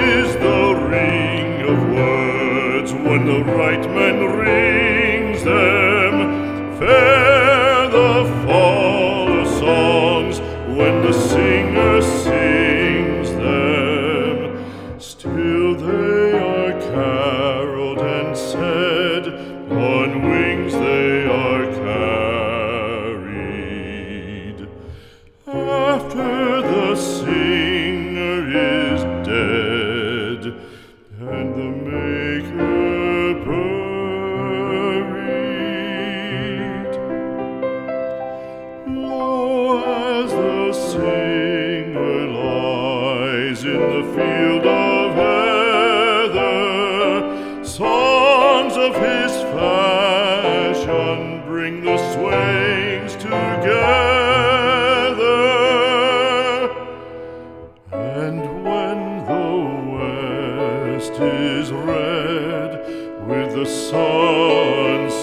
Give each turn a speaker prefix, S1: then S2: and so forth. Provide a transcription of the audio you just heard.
S1: is the ring of words when the right man rings them. Fair the fall of songs when the singer sings them. Still they are caroled and said, on wings they are carried. After the singer is dead and the maker buried, lo, as the singer lies in the field of heather, songs of his fashion bring the swains together. And when the west is red with the sunset